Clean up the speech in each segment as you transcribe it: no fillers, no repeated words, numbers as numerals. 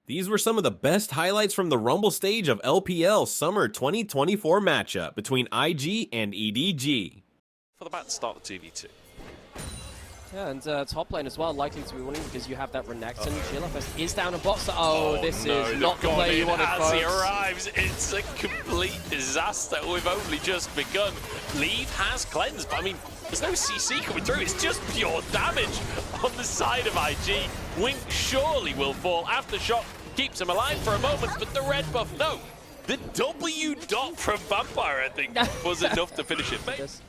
These were some of the best highlights from the Rumble stage of LPL Summer 2024 matchup between IG and EDG. For the bat to start the 2v2. Yeah, and top lane as well, likely to be winning because you have that Renekton. GLFS is down in bot. Oh, this is not the play you wanted, as folks. he arrives, it's a complete disaster. We've only just begun. Leave has cleansed, but I mean, there's no CC coming through. It's just pure damage on the side of IG. Wink surely will fall. Aftershock keeps him alive for a moment, but the red buff, no. The W dot from Vampire, I think, was enough to finish it.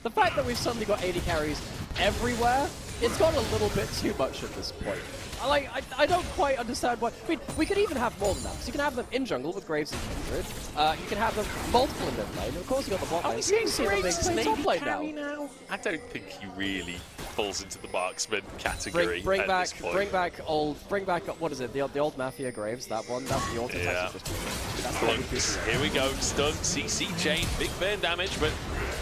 The fact that we've suddenly got 80 carries everywhere, it's got a little bit too much at this point. I don't quite understand why. I mean, we could even have more than that. So you can have them in jungle with Graves and Kindred. You can have them multiple in mid lane. And of course, you got the bot lane. You can see them being top lane now. I don't think he really falls into the marksman category. Bring back what is it? The old Mafia Graves. That one. That's the auto attack. Here we go. Stun, CC chain, big burn damage, but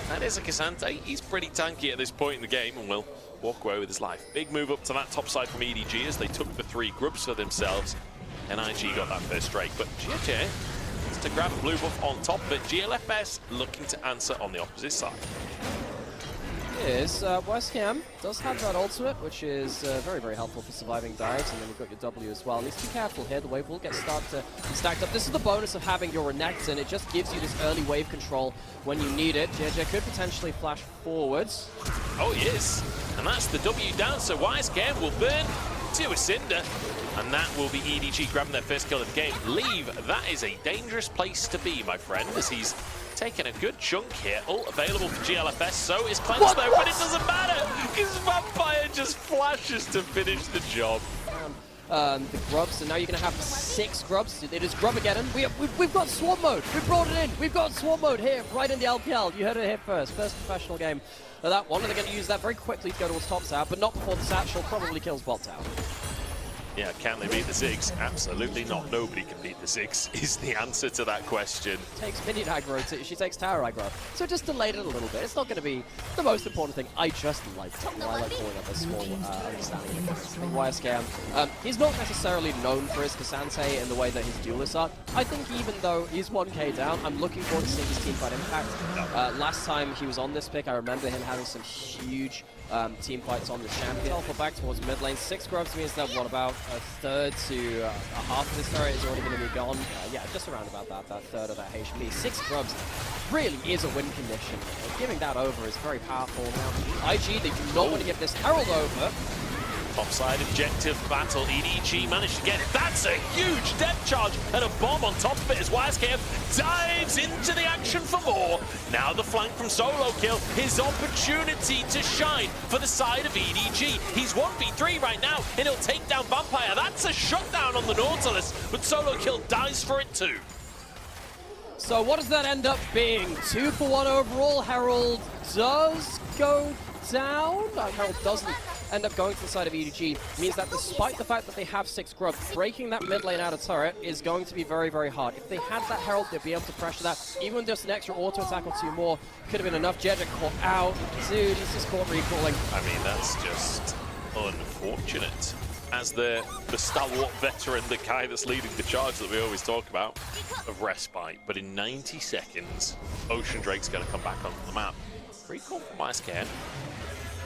that is a Cassante. He's pretty tanky at this point in the game and will walk away with his life. Big move up to that top side from EDG as they took the 3 grubs for themselves, and IG got that first strike. But GJ wants to grab a blue buff on top, but GLFS looking to answer on the opposite side. Is West Ham does have that ultimate, which is very, very helpful for surviving dives, and then you've got your W as well. At least be careful here, the wave will get stacked up. This is the bonus of having your Renekton. It just gives you this early wave control when you need it. JJ could potentially flash forwards. Oh, he is, and that's the W down, so Wise Game will burn to a Cinder, and that will be EDG grabbing their first kill of the game. Leave, that is a dangerous place to be, my friend, as he's taking a good chunk here. Ult available for GLFS, so is Cleanse though, but it doesn't matter, because Vampire just flashes to finish the job. The grubs, and now you're going to have 6 grubs. It is Grubageddon. We've got Swarm mode. We brought it in. We've got Swarm mode here, right in the LPL. You heard it here first. First professional game of that one, and they're going to use that very quickly to go towards top tower, but not before the satchel probably kills bot tower. Yeah, can they beat the Ziggs? Absolutely not. Nobody can beat the Ziggs is the answer to that question. Takes minion aggro, she takes tower aggro. So just delayed it a little bit. It's not going to be the most important thing. I just like it. I like calling up a small understanding of YSKM. He's not necessarily known for his Cassante in the way that his duelists are. I think even though he's 1k down, I'm looking forward to seeing his team fight impact. Last time he was on this pick, I remember him having some huge team fights on the champion. Alpha back towards mid lane. 6 grubs means that what, about a third to a half of this turret is already going to be gone. Yeah, just around about that third of that HP. 6 grubs really is a win condition. Giving that over is very powerful. Now, IG, they do not want to give this Herald over. Topside objective battle, EDG managed to get it. That's a huge depth charge and a bomb on top of it as YSKM dives into the action for more. Now the flank from Solo Kill, his opportunity to shine for the side of EDG. He's 1v3 right now and he'll take down Vampire. That's a shutdown on the Nautilus, but Solo Kill dies for it too. So what does that end up being? 2 for 1 overall. Herald does go down. Herald doesn't end up going to the side of EDG. Means that despite the fact that they have 6 grubs, breaking that mid lane out of turret is going to be very, very hard. If they had that Herald, they'd be able to pressure that. Even with just an extra auto attack or 2 more, could have been enough. Jedrick caught out. Dude, he's just caught recalling. I mean, that's just unfortunate. As the stalwart veteran, the guy that's leading the charge that we always talk about, of Respite. But in 90 seconds, Ocean Drake's going to come back onto the map. Recall from YSKM.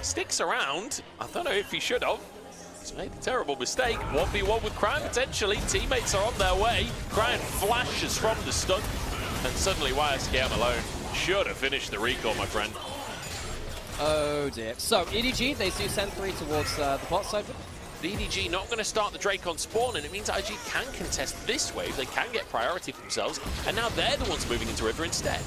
Sticks around. I don't know if he should have. He's made a terrible mistake. 1v1 with Cryan potentially. Teammates are on their way. Cryan flashes from the stun. And suddenly YSKM alone should have finished the recall, my friend. Oh dear. So EDG, they do send 3 towards the bot side. The EDG not going to start the Drake on spawn, and it means IG can contest this wave. They can get priority for themselves. And now they're the ones moving into River instead.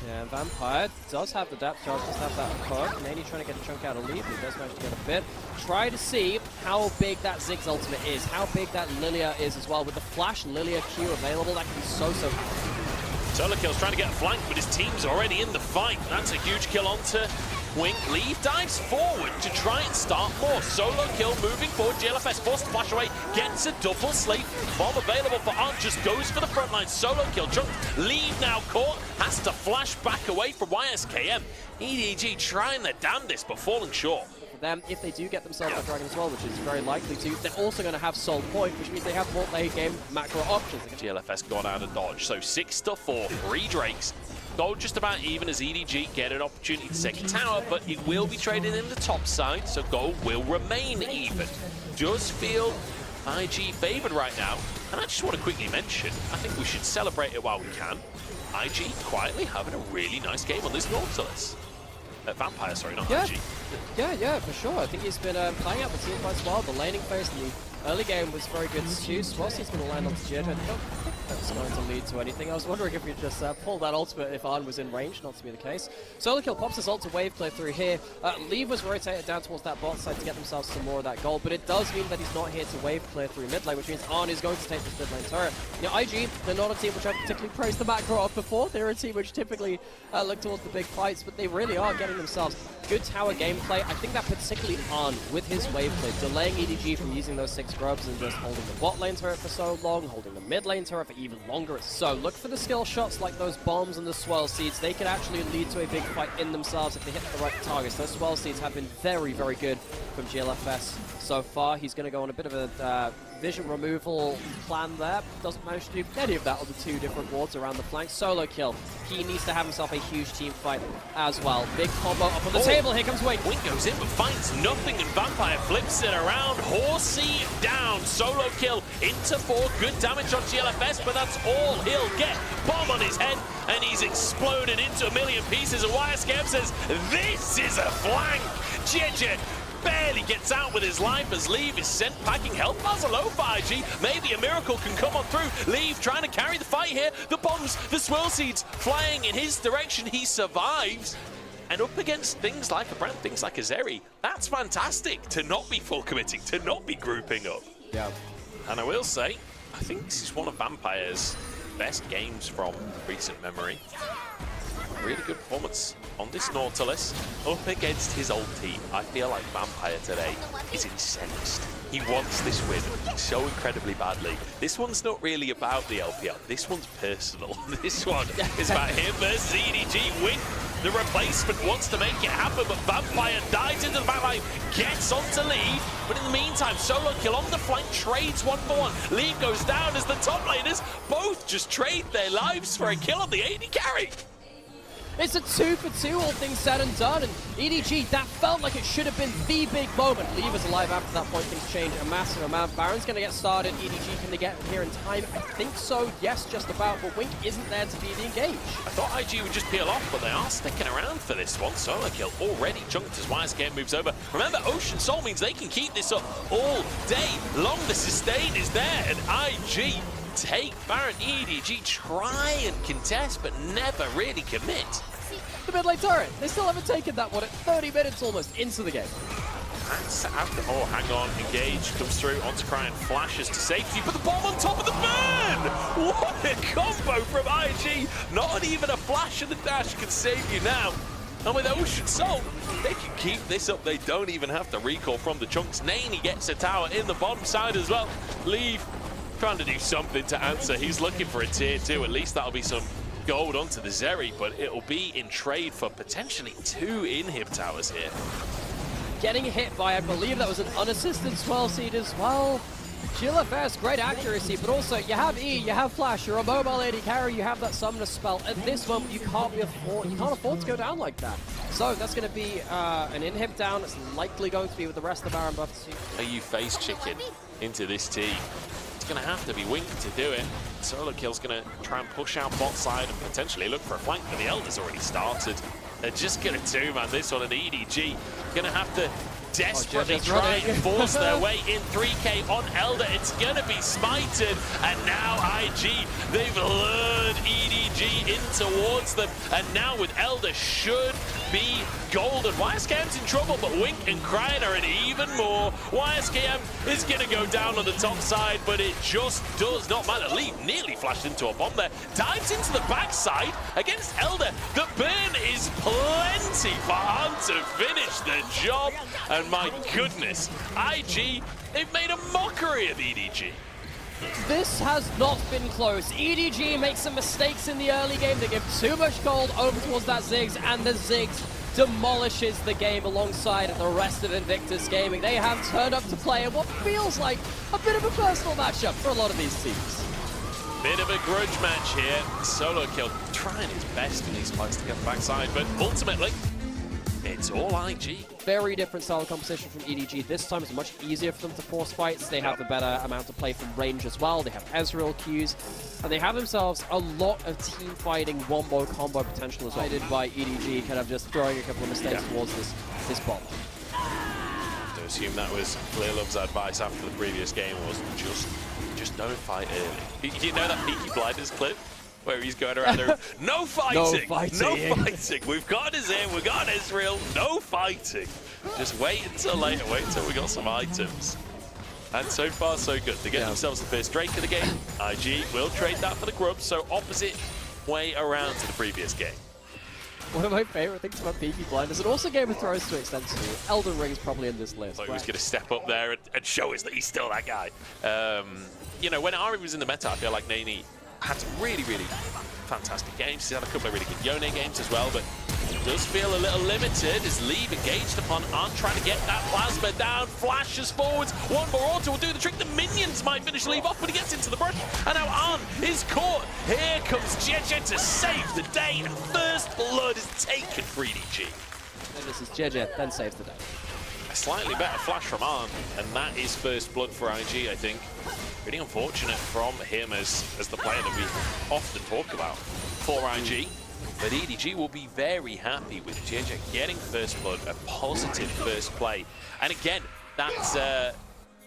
Yeah, Vampire does have the depth charge, does have that hook. Mainly trying to get a chunk out of Leaf. He does manage to get a bit. Try to see how big that Ziggs ultimate is, how big that Lilia is as well. With the flash Lilia Q available, that can be so powerful. Solo Kill's trying to get a flank, but his team's already in the fight. That's a huge kill onto Wink. Leave dives forward to try and start more. Solo Kill moving forward. GLFS forced to flash away. Gets a double sleep. Bomb available for Arn. Just goes for the front line. Solo Kill jumped. Leave now caught. Has to flash back away from YSKM. EDG trying their damnedest, but falling short. them, if they do get themselves that Dragon as well, which is very likely to, they're also going to have Soul Point, which means they have more late game macro options. GLFS gone out of dodge, so 6-4, 3 Drakes. Gold just about even as EDG get an opportunity to take a tower, but it will be traded in the top side, so gold will remain even. Does feel IG favored right now, and I just want to quickly mention, I think we should celebrate it while we can. IG quietly having a really nice game on this Nautilus. Vampire, sorry, not IG. Yeah, for sure. I think he's been playing out the team quite well. The laning phase in the early game was very good too. Swasey's going to land onto Jed. I don't think that's going to lead to anything. I was wondering if you'd just pull that ultimate if Arn was in range, not to be the case. SoloKill pops his ult to wave clear through here. Leave was rotated down towards that bot side to get themselves some more of that gold, but it does mean that he's not here to wave clear through mid lane, which means Arn is going to take this mid lane turret. Now, IG, they're not a team which I've particularly praised the macro of before. They're a team which typically look towards the big fights, but they really are getting themselves good tower gameplay. I think that particularly Arn, with his wave clear, delaying EDG from using those 6 grubs and just holding the bot lane turret for so long, holding the mid lane turret for even longer. So look for the skill shots like those bombs and the swirl seeds. They could actually lead to a big fight in themselves if they hit the right targets. Those swirl seeds have been very, very good from GLFS so far. He's going to go on a bit of a vision removal plan there. Doesn't manage to do any of that on the 2 different wards around the flank. SoloKill. He needs to have himself a huge team fight as well. Big combo up on the table. Here comes Wink. Wink goes in but finds nothing, and Vampire flips it around. Horsey down. SoloKill into 4. Good damage on GLFS, but that's all he'll get. Bomb on his head, and he's exploded into a million pieces. And YSKM says, this is a flank. JJ barely gets out with his life as Leave is sent packing. Health bars are low for IG. Maybe a miracle can come on through. Leave trying to carry the fight here. The bombs, the swirl seeds flying in his direction. He survives. And up against things like a Brand, things like a Zeri, that's fantastic to not be full committing, to not be grouping up. Yeah. And I will say, I think this is one of Vampire's best games from recent memory. Really good performance on this Nautilus up against his old team. I feel like Vampire today is incensed. He wants this win so incredibly badly. This one's not really about the LPL. This one's personal. This one is about him versus EDG. Win. The replacement wants to make it happen, but Vampire dives into the backline, gets on to Leave. But in the meantime, SoloKill on the flank trades 1-for-1. Leave goes down as the top laners both just trade their lives for a kill on the AD carry. It's a 2-for-2, all things said and done, and EDG, that felt like it should have been the big moment. Leave is alive after that point, things change a massive amount. Baron's going to get started. EDG, can they get here in time? I think so, yes, just about, but Wink isn't there to be the engage. I thought IG would just peel off, but they are sticking around for this one. SoloKill already chunked as YSKM moves over. Remember, Ocean Soul means they can keep this up all day long. The sustain is there, and IG take Baron. EDG try and contest, but never really commit. The mid lane turret, they still haven't taken that one at 30 minutes almost into the game. Oh, hang on, engage comes through onto Cryan, flashes to safety, but the bomb on top of the burn! What a combo from IG! Not even a flash and a dash can save you now. And with Ocean Soul, they can keep this up. They don't even have to recall from the chunks. Naney gets a tower in the bottom side as well. Leave trying to do something to answer. He's looking for a tier 2. At least that'll be some gold onto the Zeri, but it'll be in trade for potentially 2 inhib towers here. Getting hit by, I believe that was an unassisted swirl seed as well. GLFS, great accuracy, but also you have E, you have Flash, you're a mobile AD carry, you have that summoner spell. At this moment, you can't afford to go down like that. So that's going to be an inhib down. It's likely going to be with the rest of the Baron buffs. Are you face chicken into this team? It's going to have to be Wink to do it. SoloKill's going to try and push out bot side and potentially look for a flank, but the Elder's already started. They're just going to two-man this one, and EDG going to have to desperately try and force their way in 3K on Elder. It's going to be smited, and now IG, they've lured EDG in towards them, and now with Elder should be golden. YSKM's in trouble, but Wink and Cryan are in even more. YSKM is going to go down on the top side, but it just does not matter. Lee nearly flashed into a bomb there, dives into the backside against Elder. The burn is plenty for Arn to finish the job, and my goodness, IG, they've made a mockery of EDG. This has not been close. EDG makes some mistakes in the early game. They give too much gold over towards that Ziggs, and the Ziggs demolishes the game alongside the rest of Invictus Gaming. They have turned up to play in what feels like a bit of a personal matchup for a lot of these teams. Bit of a grudge match here. Solo Kill trying his best in these fights to get the backside, but ultimately, it's all IG. Very different style of composition from EDG. This time it's much easier for them to force fights. They have a better amount of play from range as well. They have Ezreal Qs, and they have themselves a lot of team fighting wombo combo potential as well. Guided by EDG, kind of just throwing a couple of mistakes towards this bot. To assume that was Clearlove's advice after the previous game was just don't fight early. You know that Peaky Blinders clip? Where he's going around there, no fighting, no fighting. We've got us in, we've got Israel, no fighting. Just wait until later, wait until we got some items. And so far, so good. They get themselves the first Drake of the game. IG will trade that for the grub, so opposite way around to the previous game. One of my favorite things about Peaky Blinders, and also Game of Thrones to extent too, Elden Ring's probably in this list. Like he was going to step up there and show us that he's still that guy. You know, when Ari was in the meta, I feel like Nani had some really, really fantastic games. He's had a couple of really good Yone games as well, but does feel a little limited as Leave engaged upon Arn trying to get that plasma down, flashes forwards, one more auto will do the trick. The minions might finish Leave off, but he gets into the brush, and now Arn is caught. Here comes JJ to save the day, and first blood is taken for EDG. And this is JJ, then saves the day. A slightly better flash from Arn, and that is first blood for IG, I think. Pretty unfortunate from him as the player that we often talk about for IG. But EDG will be very happy with JJ getting first blood, a positive first play. And again, that's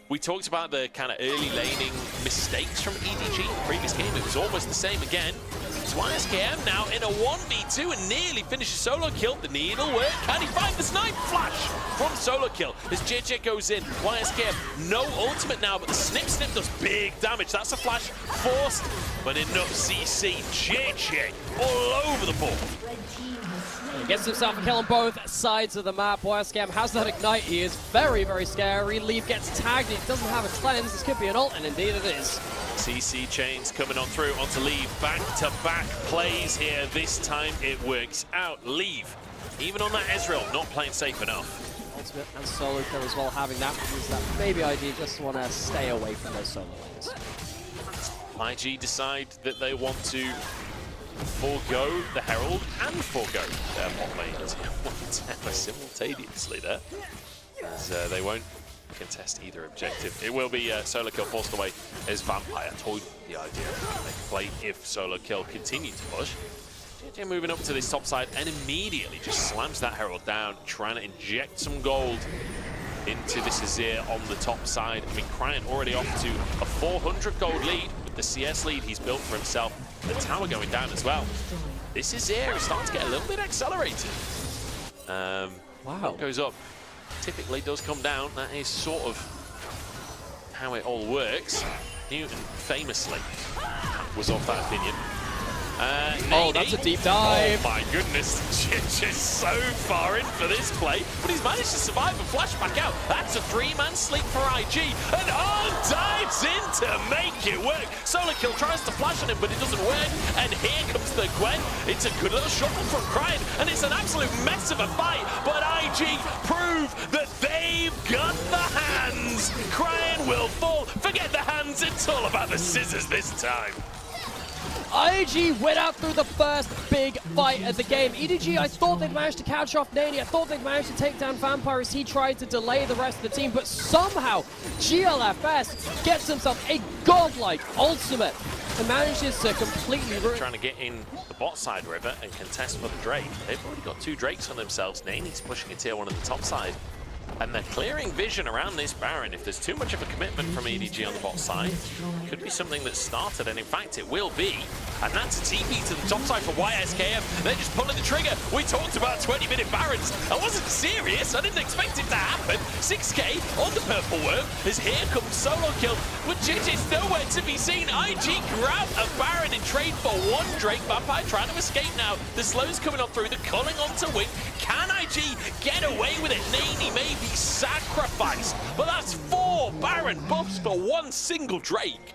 we talked about the kind of early laning mistakes from EDG in the previous game. It was almost the same again. It's YSKM now in a 1v2 and nearly finishes Solo Kill. The needle work. Can he find the snipe? Flash from Solo Kill as JJ goes in. YSKM no ultimate now, but the snip does big damage. That's a flash forced, but enough CC. JJ all over the board. He gets himself a kill on both sides of the map. YSKM has that ignite. He is very, very scary. Leave gets tagged. He doesn't have a cleanse. This could be an ult, and indeed it is. CC chains coming on through onto Leave. Back-to-back plays here. This time it works out. Leave, even on that Ezreal, not playing safe enough. Ultimate and solo kill as well, having that means that maybe IG just want to stay away from those solo lanes. IG decide that they want to forego the Herald and forego their bot lane simultaneously there. As, they won't contest either objective. It will be Solo Kill forced away as Vampire toyed the idea of they could play if Solo Kill continued to push. JJ moving up to this top side and immediately just slams that Herald down, trying to inject some gold into this Azir on the top side. I mean, Cryan already off to a 400 gold lead with the CS lead he's built for himself. The tower going down as well. This Azir is starting to get a little bit accelerated. Wow. Goes up, typically does come down. That is sort of how it all works. Newton famously was of that opinion. Oh, that's a deep dive. Oh my goodness, just so far in for this play, but he's managed to survive and flash back out. That's a three-man sleep for IG, and Arn dives in to make it work. Solo Kill tries to flash on him, but it doesn't work, and here comes the Gwen. It's a good little shuffle from Cryan, and it's an absolute mess of a fight, but IG prove that they've got the hands. Cryan will fall. Forget the hands, it's all about the scissors this time. IG went out through the first big fight of the game. EDG, I thought they'd managed to catch off Nani. I thought they'd managed to take down Vampire as he tried to delay the rest of the team, but somehow GLFS gets himself a godlike ultimate and manages to completely ruin. Trying to get in the bot side river and contest for the Drake. They've already got two Drakes on themselves. Nani's pushing a tier 1 on the top side. And they're clearing vision around this Baron. If there's too much of a commitment from EDG on the bot side, it could be something that's started, and in fact it will be. And that's a TP to the top side for YSKM. They're just pulling the trigger. We talked about 20-minute Barons. I wasn't serious. I didn't expect it to happen. 6k on the purple worm as here comes Solo Kill. But JJ's nowhere to be seen. IG grab a Baron in trade for one Drake. Vampire trying to escape now. The slow's coming on through. The culling onto Wing. Can IG get away with it? Nani may be sacrificed, but that's 4 Baron buffs for one single Drake.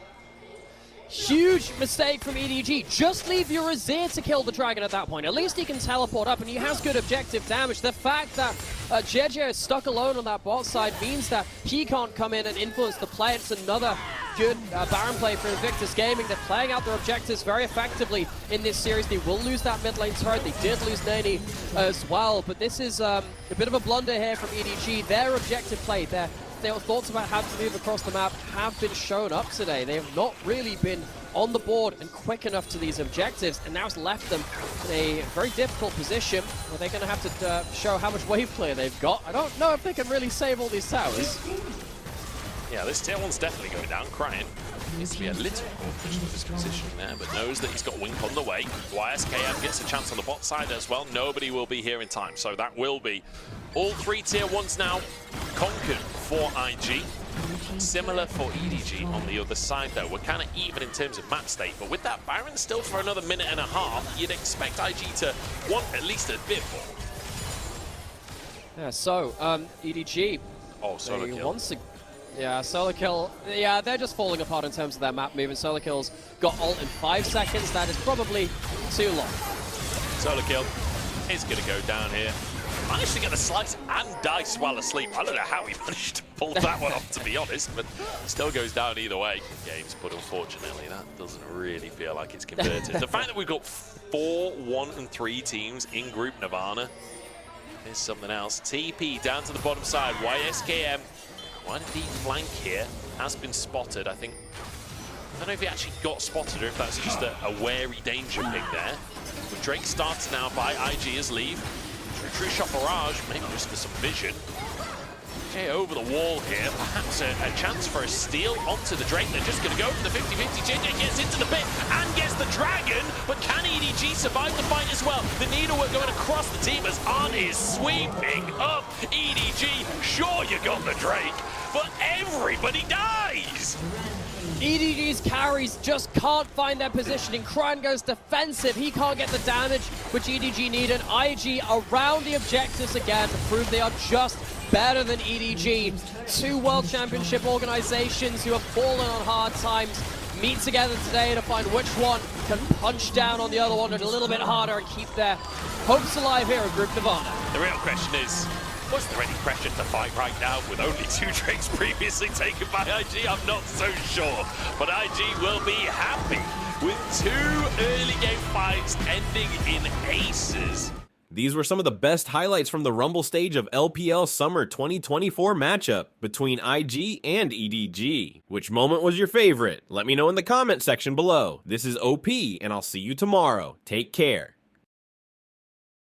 Huge mistake from EDG. Just leave your Azir to kill the dragon at that point. At least he can teleport up and he has good objective damage. The fact that JJ is stuck alone on that bot side means that he can't come in and influence the play. It's another good Baron play for Invictus Gaming. They're playing out their objectives very effectively in this series. They will lose that mid lane turret. They did lose Nani as well, but this is a bit of a blunder here from EDG. Their objective play, their thoughts about how to move across the map have been shown up today. They have not really been on the board and quick enough to these objectives, and now it's left them in a very difficult position where they're going to have to show how much wave clear they've got. I don't know if they can really save all these towers. Yeah, this tier 1's definitely going down. Crying needs to be a little cautious with his position there, but knows that he's got Wink on the way. YSKM gets a chance on the bot side as well. Nobody will be here in time, so that will be all 3 tier 1s now conquered for IG. Similar for EDG on the other side, though. We're kind of even in terms of map state, but with that Baron still for another minute and a half, you'd expect IG to want at least a bit more. Yeah, so, EDG. Oh, solo kill. Yeah, solo kill. Yeah, they're just falling apart in terms of their map movement. Solo kill's got ult in 5 seconds. That is probably too long. Solo kill is going to go down here. Managed to get a slice and dice while asleep. I don't know how he managed to pull that one off, to be honest, but still goes down either way. Games, but unfortunately, that doesn't really feel like it's converted. The fact that we've got 4 1 and 3 teams in Group Nirvana is something else. TP down to the bottom side. YSKM. Quite a deep flank here. Has been spotted, I think. I don't know if he actually got spotted or if that's just a wary danger ping there. But Drake starts now by IG as leave. True shot barrage, maybe just for some vision. Okay, over the wall here, perhaps a chance for a steal onto the Drake. They're just going to go for the 50-50. JJ gets into the pit and gets the dragon, but can EDG survive the fight as well? The needlework going across the team as Arn is sweeping up EDG. Sure, you got the Drake, but everybody dies. EDG's carries just can't find their positioning. Kryan goes defensive. He can't get the damage which EDG needed. IG around the objectives again to prove they are just better than EDG. 2 World Championship organizations who have fallen on hard times meet together today to find which one can punch down on the other one a little bit harder and keep their hopes alive here in Group Nirvana. The real question is, was there any pressure to fight right now with only 2 Drakes previously taken by IG? I'm not so sure, but IG will be happy with 2 early game fights ending in aces. These were some of the best highlights from the Rumble stage of LPL Summer 2024 matchup between IG and EDG. Which moment was your favorite? Let me know in the comment section below. This is OP, and I'll see you tomorrow. Take care.